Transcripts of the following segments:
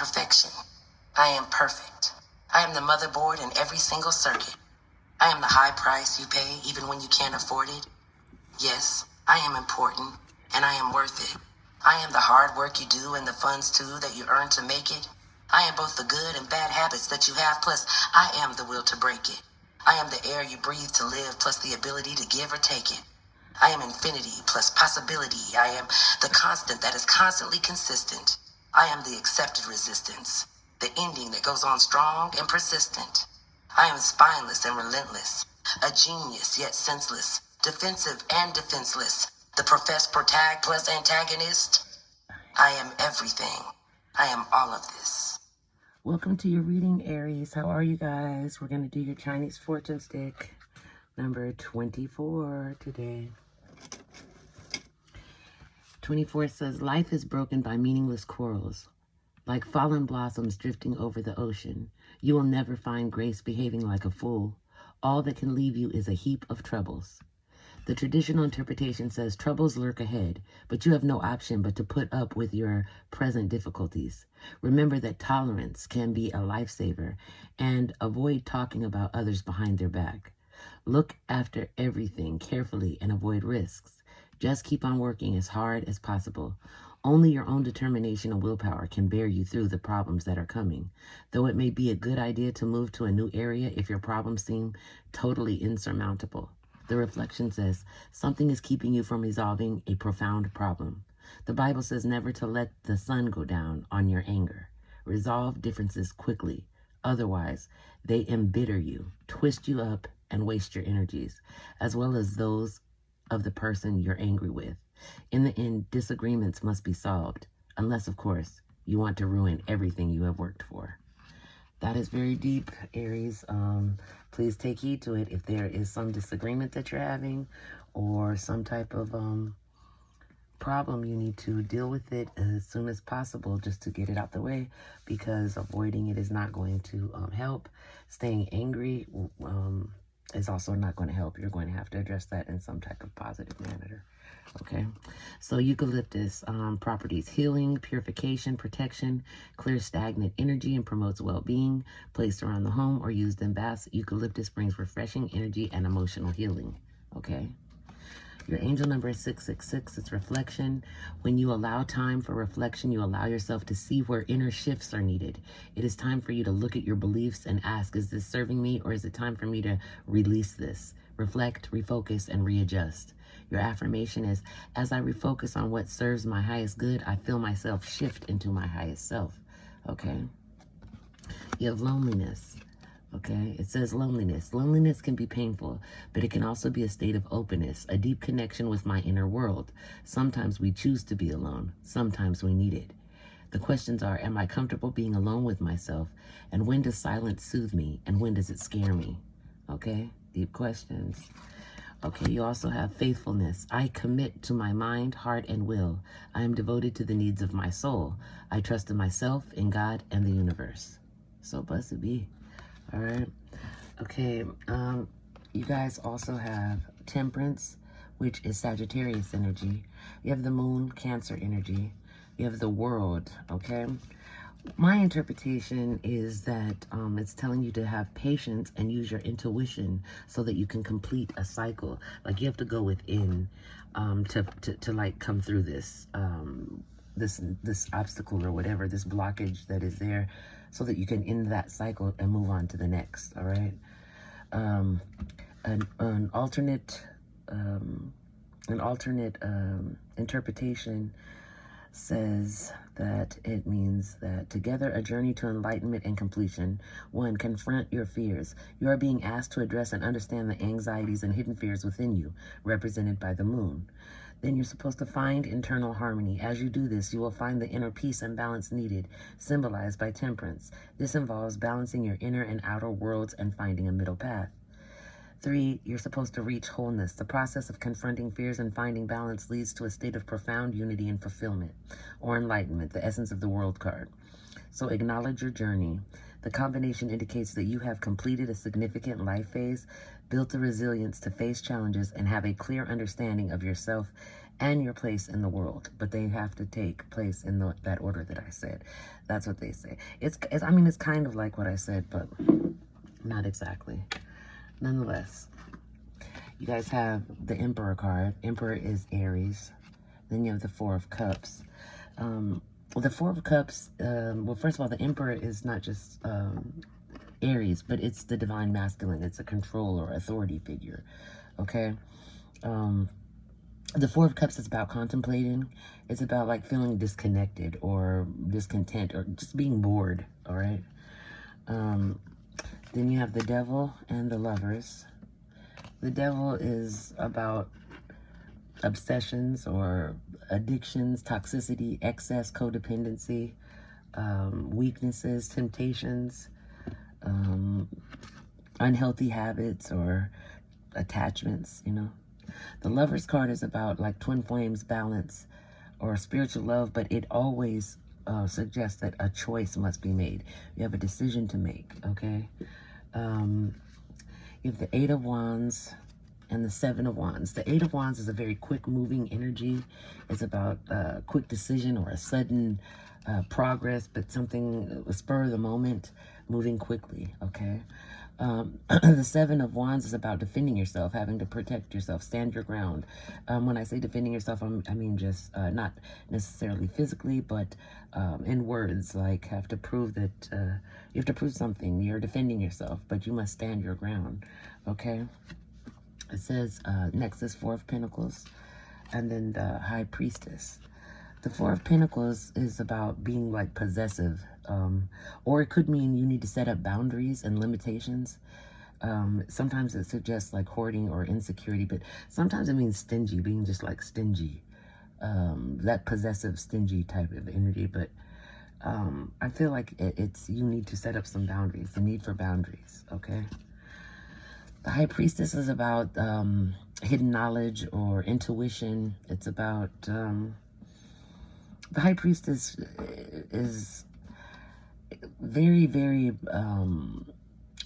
perfection. I am perfect. I am the motherboard in every single circuit. I am the high price you pay even when you can't afford it. Yes, I am important, and I am worth it. I am the hard work you do and the funds too that you earn to make it. I am both the good and bad habits that you have, plus I am the will to break it. I am the air you breathe to live, plus the ability to give or take it. I am infinity plus possibility. I am the constant that is constantly consistent. I am the accepted resistance, the ending that goes on strong and persistent. I am spineless and relentless, a genius yet senseless, defensive and defenseless, the professed protag plus antagonist. I am everything. I am all of this. Welcome to your reading, Aries. How are you guys? We're going to do your Chinese fortune stick number 24 today. 24 says, life is broken by meaningless quarrels. Like fallen blossoms drifting over the ocean, you will never find grace behaving like a fool. All that can leave you is a heap of troubles. The traditional interpretation says troubles lurk ahead, but you have no option but to put up with your present difficulties. Remember that tolerance can be a lifesaver, and avoid talking about others behind their back. Look after everything carefully and avoid risks. Just keep on working as hard as possible. Only your own determination and willpower can bear you through the problems that are coming. Though it may be a good idea to move to a new area if your problems seem totally insurmountable. The reflection says, something is keeping you from resolving a profound problem. The Bible says never to let the sun go down on your anger. Resolve differences quickly. Otherwise, they embitter you, twist you up, and waste your energies, as well as those of the person you're angry with. In the end, disagreements must be solved, unless, of course, you want to ruin everything you have worked for. That is very deep, Aries. Please take heed to it. If there is some disagreement that you're having or some type of problem, you need to deal with it as soon as possible just to get it out the way, because avoiding it is not going to help. Staying angry is also not going to help. You're going to have to address that in some type of positive manner. Okay, so eucalyptus properties: healing, purification, protection, clears stagnant energy, and promotes well-being. Placed around the home or used in baths, eucalyptus brings refreshing energy and emotional healing. Okay. Your angel number is 666. It's reflection. When you allow time for reflection, you allow yourself to see where inner shifts are needed. It is time for you to look at your beliefs and ask, is this serving me, or is it time for me to release this? Reflect, refocus, and readjust. Your affirmation is, as I refocus on what serves my highest good, I feel myself shift into my highest self. Okay? You have loneliness. Okay, it says loneliness. Loneliness can be painful, but it can also be a state of openness, a deep connection with my inner world. Sometimes we choose to be alone. Sometimes we need it. The questions are, am I comfortable being alone with myself? And when does silence soothe me? And when does it scare me? Okay, deep questions. Okay, you also have faithfulness. I commit to my mind, heart, and will. I am devoted to the needs of my soul. I trust in myself, in God, and the universe. So blessed be. All right. Okay. You guys also have temperance, which is Sagittarius energy. You have the moon, Cancer energy. You have the world. Okay. My interpretation is that it's telling you to have patience and use your intuition so that you can complete a cycle. Like you have to go within to like come through this this obstacle or whatever, this blockage that is there, so that you can end that cycle and move on to the next. All right. An alternate interpretation says that it means that together a journey to enlightenment and completion. 1, confront your fears. You are being asked to address and understand the anxieties and hidden fears within you, represented by the moon. Then you're supposed to find internal harmony. As you do this, you will find the inner peace and balance needed, symbolized by temperance. This involves balancing your inner and outer worlds and finding a middle path. 3, you're supposed to reach wholeness. The process of confronting fears and finding balance leads to a state of profound unity and fulfillment, or enlightenment, the essence of the world card. So acknowledge your journey. The combination indicates that you have completed a significant life phase, built the resilience to face challenges, and have a clear understanding of yourself and your place in the world. But they have to take place in that order that I said. That's what they say. I mean, it's kind of like what I said, but not exactly. Nonetheless, you guys have the Emperor card. Emperor is Aries. Then you have the Four of Cups. The Four of Cups, well, first of all, the Emperor is not just Aries, but it's the divine masculine. It's a control or authority figure, okay? The Four of Cups is about contemplating. It's about like feeling disconnected or discontent or just being bored, all right? Then you have the Devil and the Lovers. The Devil is about obsessions or addictions, toxicity, excess, codependency, weaknesses, temptations, unhealthy habits or attachments, you know. The Lover's card is about like twin flames, balance, or spiritual love, but it always suggests that a choice must be made. You have a decision to make, okay? You have the Eight of Wands and the Seven of Wands. The Eight of Wands is a very quick moving energy. It's about a quick decision or a sudden progress, but something spur of the moment, moving quickly, okay? The Seven of Wands is about defending yourself, having to protect yourself, stand your ground. When I say defending yourself, I mean just not necessarily physically, but in words, like have to prove that you have to prove something. You're defending yourself, but you must stand your ground, okay? It says next is Four of Pentacles, and then the High Priestess. The Four of Pentacles is about being like possessive, or it could mean you need to set up boundaries and limitations. Sometimes it suggests like hoarding or insecurity, but sometimes it means stingy, being just like stingy, that possessive, stingy type of energy. But I feel like it's you need to set up some boundaries, the need for boundaries, okay? The High Priestess is about hidden knowledge or intuition. It's about... the High Priestess is very, very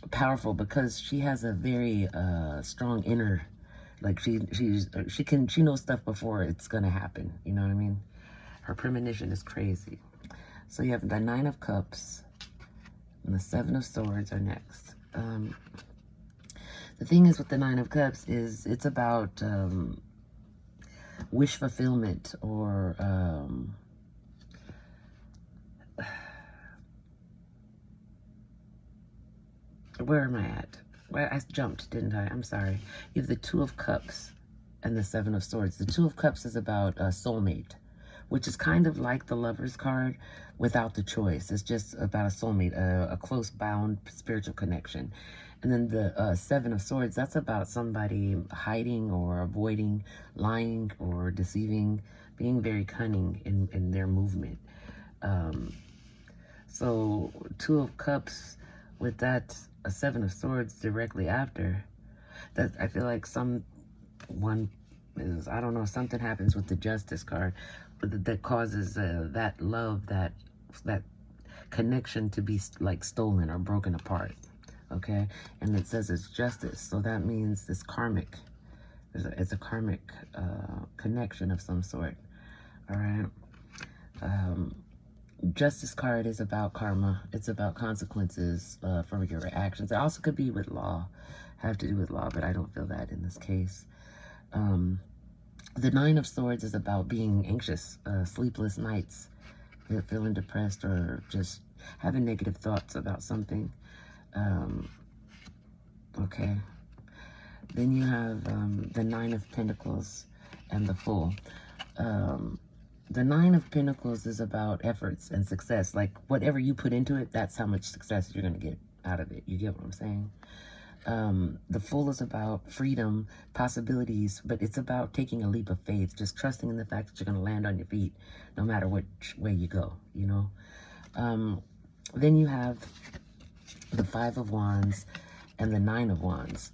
powerful because she has a very strong inner, like she knows stuff before it's gonna happen. You know what I mean? Her premonition is crazy. So you have the Nine of Cups and the Seven of Swords are next. The thing is with the Nine of Cups is it's about wish fulfillment or where am I at? Well, I jumped, didn't I? I'm sorry. You have the Two of Cups and the Seven of Swords. The Two of Cups is about a soulmate, which is kind of like the Lover's card without the choice. It's just about a soulmate, a close bound spiritual connection. And then the Seven of Swords, that's about somebody hiding or avoiding, lying or deceiving, being very cunning in their movement. So Two of Cups with that a Seven of Swords directly after, that I feel like someone is, I don't know, something happens with the Justice card that causes that love, that connection to be like stolen or broken apart, okay? And it says it's justice, so that means it's karmic. It's a karmic connection of some sort, all right? Justice card is about karma. It's about consequences for your actions. It also could be with law, have to do with law, but I don't feel that in this case. The Nine of Swords is about being anxious, sleepless nights, feeling depressed or just having negative thoughts about something. Okay. Then you have the Nine of Pentacles and the Fool. The Nine of Pentacles is about efforts and success. Like, whatever you put into it, that's how much success you're going to get out of it. You get what I'm saying? The Fool is about freedom, possibilities, but it's about taking a leap of faith, just trusting in the fact that you're going to land on your feet no matter which way you go, you know? Then you have the Five of Wands and the Nine of Wands.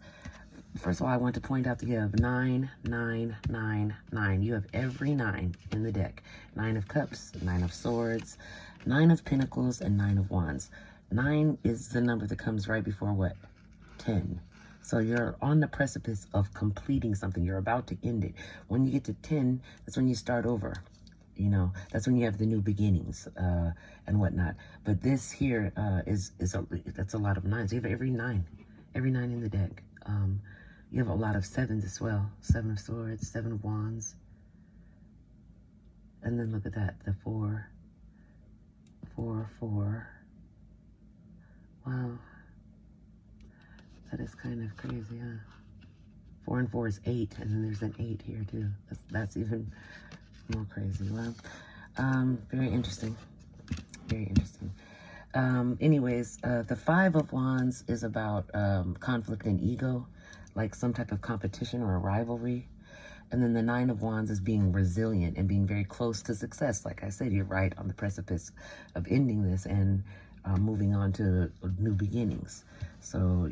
First of all, I want to point out that you have 9, 9, 9, 9. You have every 9 in the deck. 9 of Cups, 9 of Swords, 9 of Pentacles, and 9 of Wands. 9 is the number that comes right before what? 10. So you're on the precipice of completing something. You're about to end it. When you get to 10, that's when you start over. You know, that's when you have the new beginnings and whatnot. But this here that's a lot of 9s. You have every 9 in the deck. You have a lot of 7s as well. 7 of Swords, 7 of Wands. And then look at that, the 4, 4, 4. Wow. That is kind of crazy, huh? 4 and 4 is 8, and then there's an 8 here too. That's even more crazy. Well, very interesting. Very interesting. Anyways, the 5 of Wands is about conflict and ego, like some type of competition or a rivalry. And then the 9 of Wands is being resilient and being very close to success. Like I said, you're right on the precipice of ending this and moving on to new beginnings. So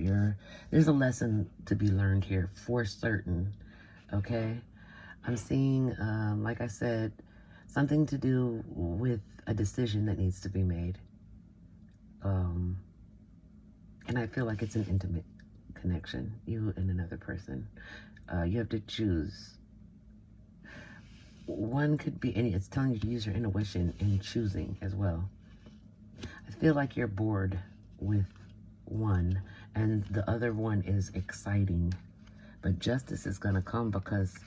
there's a lesson to be learned here for certain, okay? I'm seeing, like I said, something to do with a decision that needs to be made. And I feel like it's an intimate connection, you and another person. You have to choose. One could be, and it's telling you to use your intuition in choosing as well. I feel like you're bored with one, and the other one is exciting. But justice is going to come because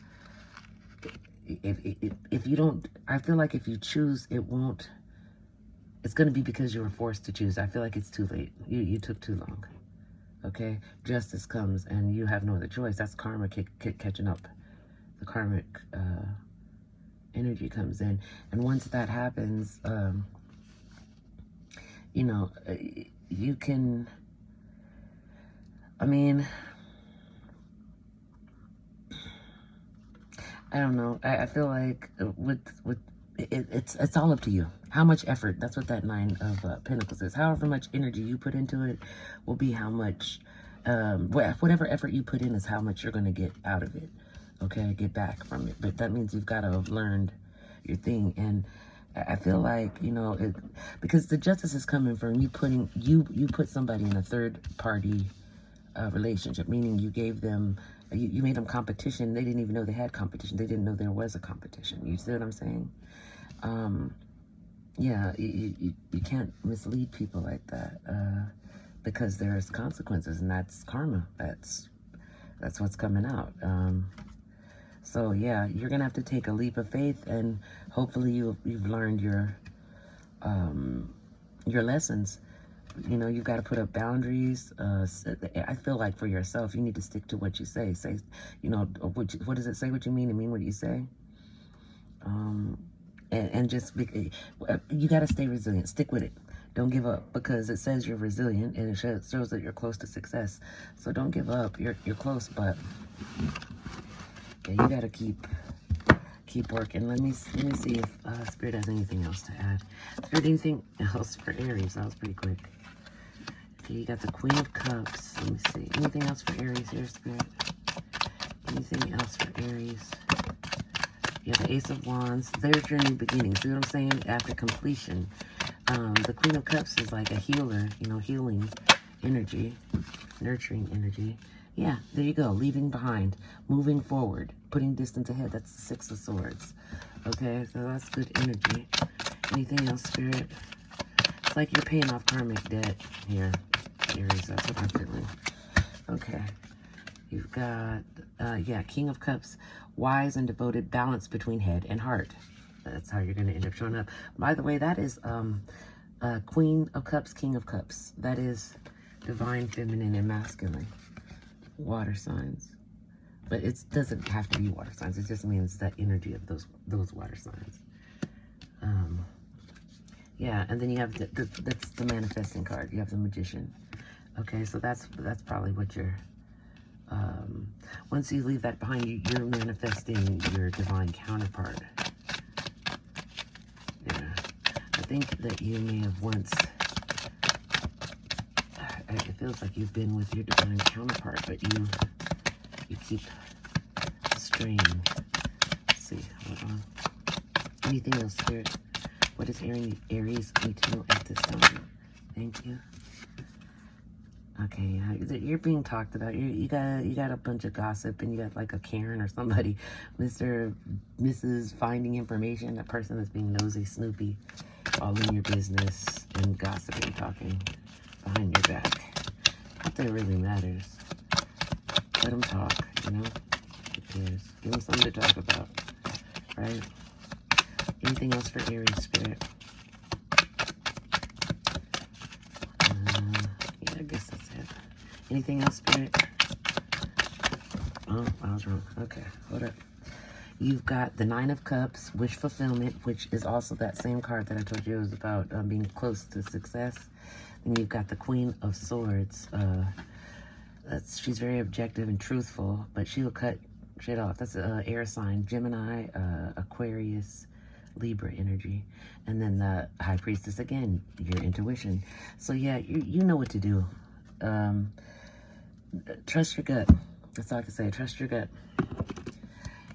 if you don't, I feel like if you choose, it's going to be because you were forced to choose. I feel like it's too late. You took too long. Okay? Justice comes and you have no other choice. That's karma catching up. The karmic energy comes in. And once that happens, you know, you can, I mean, I don't know. I feel like it's all up to you. How much effort? That's what that 9 of Pentacles is. However much energy you put into it will be how much. Whatever effort you put in is how much you're going to get out of it. Okay, get back from it. But that means you've got to have learned your thing. And I feel like, you know, because the justice is coming from you putting you put somebody in a third party relationship, meaning you gave them. You made them competition. They didn't even know they had competition. They didn't know there was a competition. You see what I'm saying? Yeah, you can't mislead people like that because there's consequences, and that's karma. That's what's coming out. So yeah, you're gonna have to take a leap of faith, and hopefully you've learned your lessons. You know, you've got to put up boundaries. I feel like for yourself, you need to stick to what you say. Say, you know, what does it say? What you mean? And mean what you say. And just, you got to stay resilient. Stick with it. Don't give up, because it says you're resilient and it shows that you're close to success. So don't give up. You're close, but yeah, you got to keep working. Let me see if Spirit has anything else to add. Spirit, anything else for Aries? That was pretty quick. Okay, you got the Queen of Cups. Let me see. Anything else for Aries here, Spirit? Anything else for Aries? You have the Ace of Wands. There's your new beginning. See what I'm saying? After completion. The Queen of Cups is like a healer, you know, healing energy, nurturing energy. Yeah, there you go. Leaving behind, moving forward, putting distance ahead. That's the 6 of Swords. Okay, so that's good energy. Anything else, Spirit? It's like you're paying off karmic debt here, Aries. That's what I'm feeling. Okay. You've got, yeah, King of Cups, wise and devoted, balance between head and heart. That's how you're going to end up showing up. By the way, that is Queen of Cups, King of Cups. That is divine, feminine, and masculine. Water signs. But it doesn't have to be water signs. It just means that energy of those water signs. Yeah, and then you have that's the manifesting card. You have the Magician. Okay, so that's probably what you're... once you leave that behind, you're manifesting your divine counterpart. Yeah, I think that you may have once... It feels like you've been with your divine counterpart, but you keep straying. Let's see, hold on. Anything else, Spirit? What does Aries need to know at this time? Thank you. Okay, you're being talked about. You got a bunch of gossip, and you got like a Karen or somebody, Mrs. Finding information, a person that's being nosy, snoopy, all in your business and gossiping, talking behind your back. Not that it really matters. Let them talk, you know? Who cares? Give them something to talk about, right? Anything else for Aries, Spirit? Yeah, I guess that's it. Anything else, Spirit? Oh, I was wrong. Okay, hold up. You've got the Nine of Cups, wish fulfillment, which is also that same card that I told you was about being close to success. And you've got the Queen of Swords. She's very objective and truthful, but she'll cut shit off. That's an air sign, Gemini, Aquarius, Libra energy. And then the High Priestess, again, your intuition. So yeah, you know what to do. Trust your gut. That's all I can say. Trust your gut.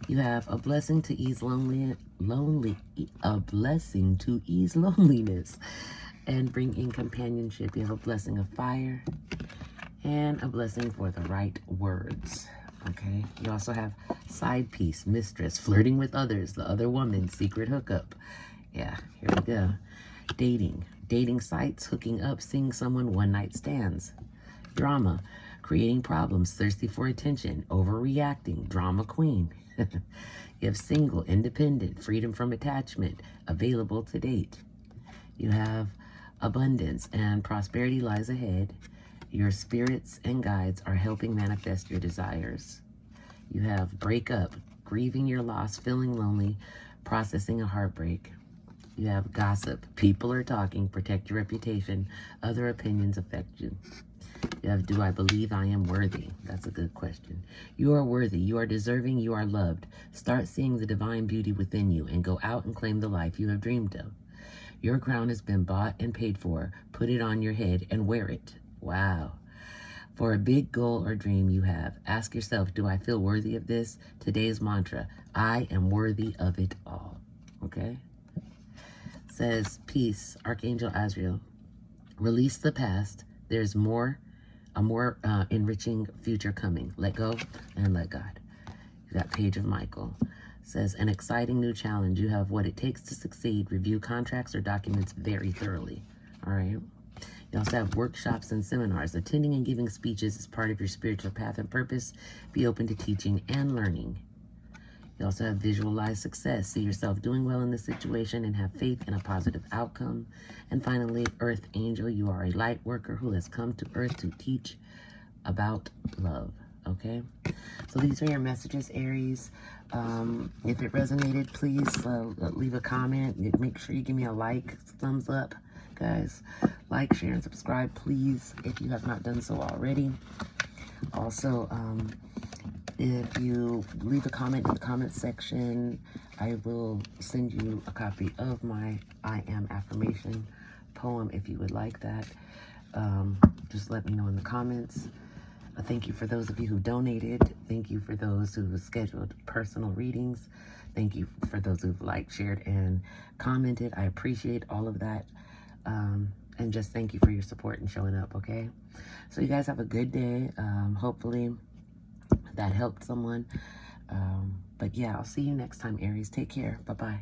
You have a blessing to ease a blessing to ease loneliness and bring in companionship. You have a blessing of fire and a blessing for the right words. Okay. You also have side piece, mistress, flirting with others, the other woman, secret hookup. Yeah, here we go. Dating sites, hooking up, seeing someone, one night stands. Drama, creating problems, thirsty for attention, overreacting, drama queen. You have single, independent, freedom from attachment, available to date. You have abundance and prosperity lies ahead. Your spirits and guides are helping manifest your desires. You have breakup, grieving your loss, feeling lonely, processing a heartbreak. You have gossip, people are talking, protect your reputation, other opinions affect you. You have, do I believe I am worthy? That's a good question. You are worthy. You are deserving. You are loved. Start seeing the divine beauty within you and go out and claim the life you have dreamed of. Your crown has been bought and paid for. Put it on your head and wear it. Wow. For a big goal or dream you have, ask yourself, do I feel worthy of this? Today's mantra, I am worthy of it all. Okay? Says, peace, Archangel Azrael. Release the past. There's a more enriching future coming. Let go and let God. You got Page of Michael. Says, an exciting new challenge. You have what it takes to succeed. Review contracts or documents very thoroughly. All right. You also have workshops and seminars. Attending and giving speeches is part of your spiritual path and purpose. Be open to teaching and learning. You also have visualized success. See yourself doing well in this situation and have faith in a positive outcome. And finally, Earth Angel. You are a light worker who has come to Earth to teach about love. Okay? So these are your messages, Aries. If it resonated, please leave a comment. Make sure you give me a like, thumbs up, guys. Like, share, and subscribe, please, if you have not done so already. Also, if you leave a comment in the comment section, I will send you a copy of my I Am Affirmation poem if you would like that. Just let me know in the comments. Thank you for those of you who donated. Thank you for those who scheduled personal readings. Thank you for those who've liked, shared, and commented. I appreciate all of that. And just thank you for your support and showing up, okay? So you guys have a good day. Hopefully that helped someone. But yeah, I'll see you next time, Aries. Take care. Bye-bye.